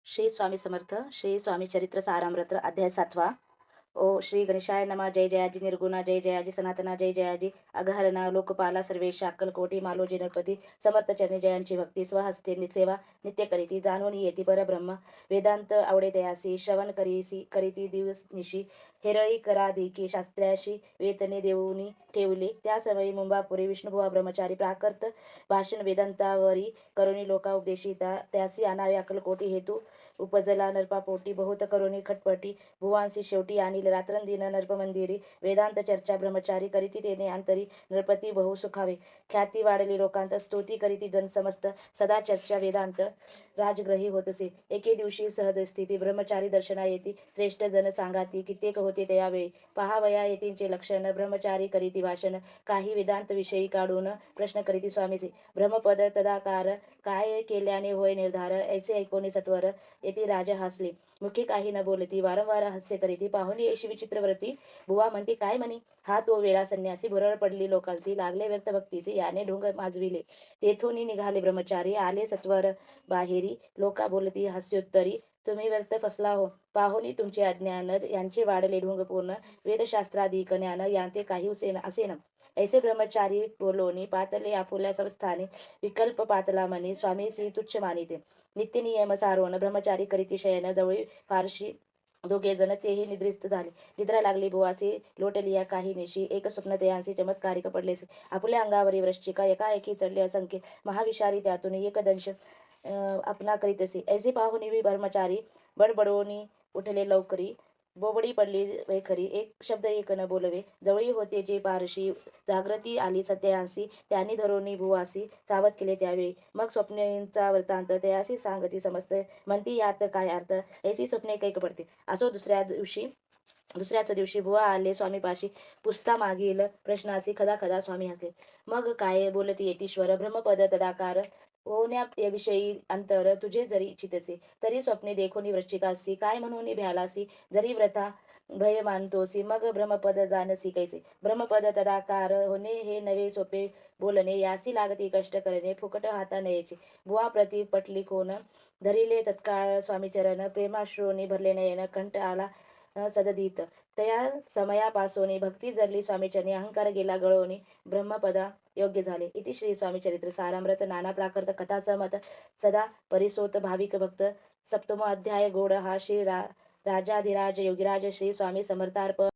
श्री स्वामी समर्थ. श्री स्वामी चरित्र सारामृत अध्याय 7. ओ श्री गणेशाय नमः. जय जयाजी निर्गुणा, जय जयाजी सनातना, जय जयाजी अघहरणा लोकपाला सर्वेश अक्कलकोटी मालोजी गणपती समर्थ चरणी जयांची भक्ती स्वहस्ते सेवा नित्य करीती जाणून येती परब्रह्म वेदांत आवडे तयासी श्रवण करीती दिवस निशी हेरळी कराधिकी शास्त्राशी वेतने देऊनी ठेवले त्या समयी मुंबापुरी विष्णुभुवा ब्रह्मचारी प्राकर्त भाषण वेदांतावरी करुणी लोका उपदेशिता त्यासी आणावे अक्कलकोटी हेतू उपजला नरपापोटी बहुत करुणी खटपटी भुवांसी शेवटी आणील रात्रंदिन नरपमंदिरी वेदांत चर्चा ब्रह्मचारी करीती तेने अंतरी नरपती बहु सुखावे ख्याती वाढली लोकांत स्तुती करीती जन समस्त सदा चर्चा वेदांत राजग्रही होतसे. एके दिवशी सहज स्थिती ब्रह्मचारी दर्शना येती श्रेष्ठ जन सांगाती कित्येक होते त्यावेळी पहावया येतींचे लक्षण ब्रह्मचारी करीती भाषण काही वेदांत विषयी काढून प्रश्न करीती स्वामीचे ब्रह्मपद तदाकार काय केल्याने होय निर्धार ऐसे ऐकोनी सत्वर येथे राजा हसले मुखी काही न बोलती वारंवार हास्य करीती पाहुणी अशी विचित्रव्रती बुवा म्हणते काय म्हणी हा तो वेळा संन्यासी भुरळ पडली लोकांची लागले व्यक्त भक्तीचे याने ढोंग माजविले तेथून निघाले ब्रह्मचारी आले सत्वर बाहेरी लोका बोलती हास्योत्तरी तुम्ही व्यर्थ फसला हो पाहुणी तुमचे अज्ञान यांचे वाढले ढोंग पूर्ण वेदशास्त्राधिक ज्ञान यांते काही असेन ऐसे ब्रह्मचारी बोलोनी पातले आपुल्या संस्थाने विकल्प पातला म्हणे स्वामीसी तुच्छ मानिते नित्य नियम सारोन ब्रह्मचारी करीती शयन जवळी फारशी दोघे जण तेही निद्रिस्त झाले. निद्रा लागली बुवासी लोटलिया काही निशी एक स्वप्न त्यांचे चमत्कारिक पडलेसे आपल्या अंगावरी वृश्चिका एकाएकी चढले असंख्य महाविषारी त्यातून एक दंश आपणा करीत असे ऐसे पाहुनी ब्रह्मचारी बडबडोनी उठले लवकरी बोबडी पडली वैखरी एक शब्द एक न बोलवे जवळी होते जे पारशी जागृती आली सत्यांसी त्यांनी धरोनी भुवासी सावध केले त्यावेळी मग स्वप्नेंचा वृत्तांत त्यासी सांगती समजत म्हणती यात काय अर्थ ऐसी स्वप्ने कैक पडते असो दुसऱ्याच दिवशी बुवा आले स्वामीपाशी पुसता मागील प्रश्नासी खदा खदा स्वामी हसले मग काय बोलती येतीश्वर ब्रह्मपद तदाकार होण्याविषयी अंतर तुझे जरी इच्छितसे तरी स्वप्ने देखोनी वृश्चिकासी काय म्हणून भ्यालासी जरी व्रथा भय मानतोसी मग ब्रह्मपद जानसी कैसे ब्रह्मपद तदाकार होणे हे नवे सोपे बोलणे यासी लागती कष्ट करणे फुकट हाता नयेचे बुवा प्रति पटली कोण धरिले तत्काळ स्वामीचरण प्रेमाश्रोनी भरले नयन कंठ आला सदधीत तया समयापासोनी भक्ती जरली स्वामीचरणी अहंकार गेला गळोनी ब्रह्मपदा योग्य झाले. इति श्री स्वामी चरित्र सारामृत नाना प्राकृत कथाचं मत सदा परिसोत भाविक भक्त. सप्तमो अध्याय गोड हा श्री राजाधिराज योगीराज श्री स्वामी समर्थार्पण.